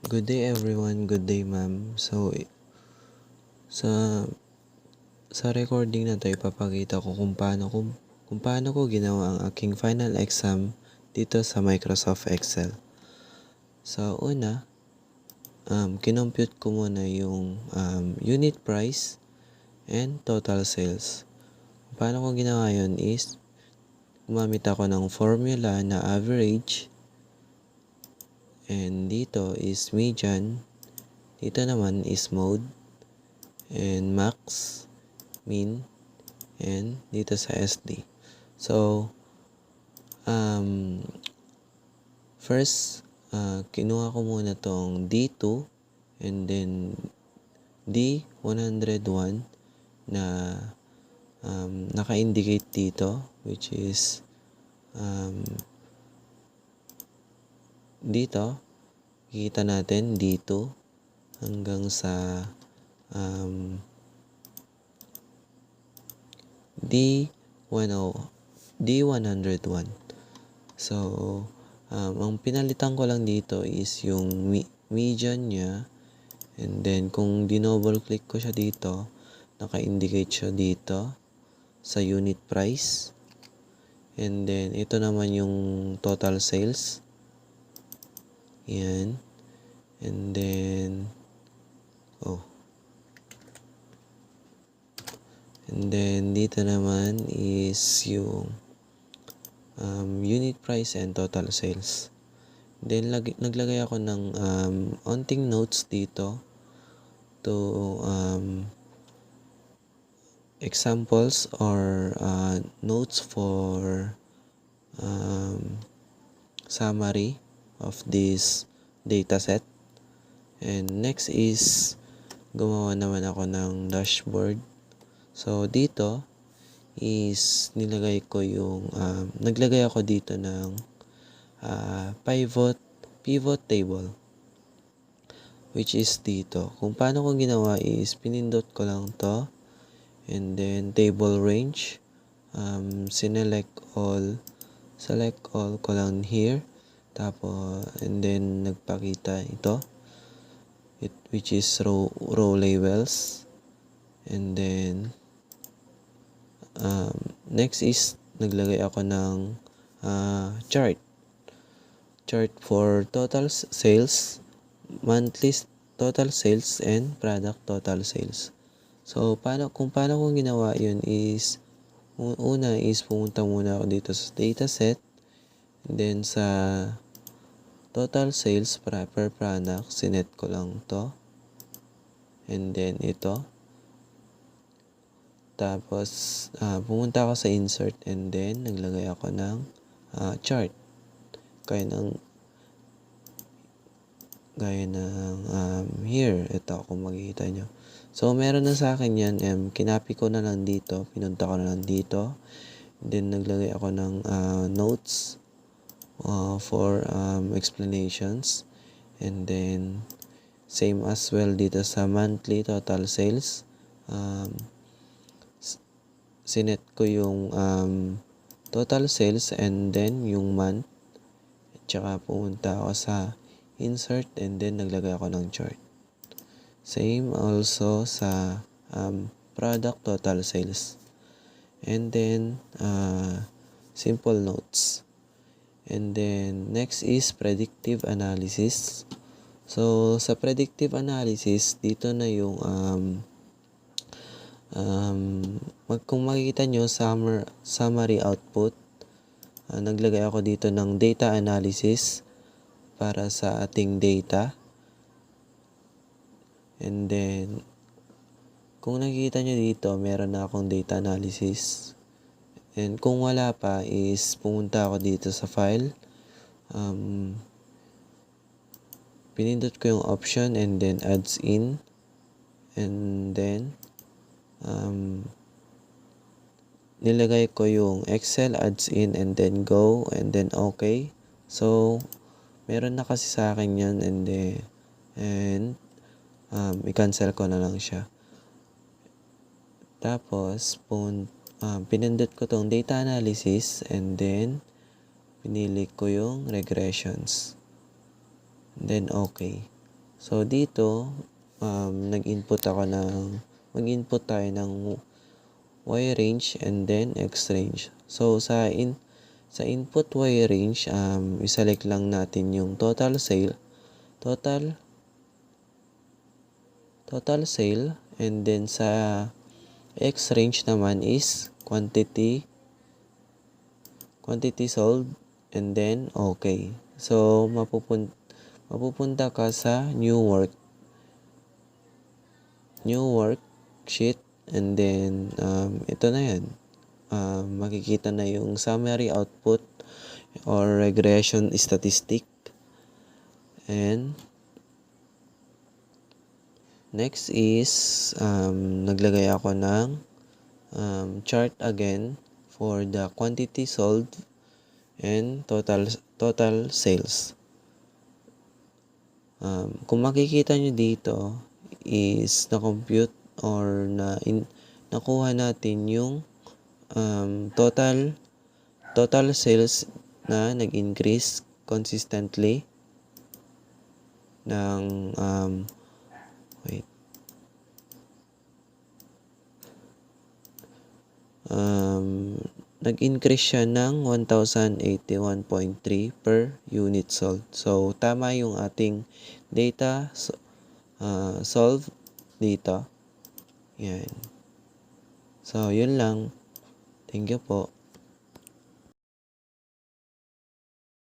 Good day everyone, good day ma'am. Sa sa recording na 'to ipapakita ko kung paano ko ginawa ang aking final exam dito sa Microsoft Excel. Sa una, kinompute ko muna yung unit price and total sales. Paano ko ginawa yun is gumamit ako ng formula na average, and dito is median, dito naman is mode, and max, min, and dito sa SD. So, first, kinuha ko muna tong D2 and then D101 na naka-indicate dito, which is dito, kita natin D2 hanggang sa D101. So, ang pinalitan ko lang dito is yung median niya, and then kung dinouble click ko siya dito, naka-indicate siya dito sa unit price, and then ito naman yung total sales. Yan. And then dito naman is yung unit price and total sales. Then naglagay ako ng onting notes dito to examples or notes for summary of this dataset. And next is gumawa naman ako ng dashboard. So dito is naglagay ako dito ng pivot table, which is dito. Kung paano ko ginawa is pinindot ko lang to, and then table range, select all ko lang here, tapos and then nagpakita ito, which is row labels. And then next is naglagay ako ng chart for total sales, monthly total sales, and product total sales. So kung paano ko ginawa yun is una is pumunta muna ako dito sa dataset, and then sa total sales per product, sinet ko lang to, and then ito. Tapos, pumunta ako sa insert, and then naglagay ako ng chart. Gaya ng here. Ito kung makikita nyo. So, meron na sa akin yan. Kinapi ko na lang dito. Pinunta ko na lang dito. And then, naglagay ako ng notes for explanations. And then, same as well dito sa monthly total sales. Sinet ko yung total sales and then yung month, at saka pumunta ako sa insert, and then naglagay ako ng chart. Same also sa product total sales, and then simple notes. And then next is predictive analysis. So sa predictive analysis, dito na yung kung makikita nyo, summary output, naglagay ako dito ng data analysis para sa ating data. And then kung nakikita nyo dito, meron na akong data analysis. And kung wala pa is pumunta ako dito sa file, pinindot ko yung option, and then adds in, and then nilagay ko yung Excel adds in, and then go, and then okay. So meron na kasi sa akin yan, and i-cancel ko na lang siya. Tapos pinindot ko tong data analysis, and then pinili ko yung regressions, and then okay. So, dito, mag-input tayo ng Y range and then X range. So, sa input Y range, iselect lang natin yung total sale, and then sa X range naman is quantity sold, and then okay. So, mapupunta ka sa new worksheet, and then ito na yan. Makikita na yung summary output or regression statistic. And next is naglagay ako ng chart again for the quantity sold and total sales. Kung makikita nyo dito is na-compute or nakuha natin yung total sales na nag-increase consistently ng nag-increase siya ng 1,081.3 per unit sold. So, tama yung ating data solve dito. Yan. So, yun lang. Thank you po.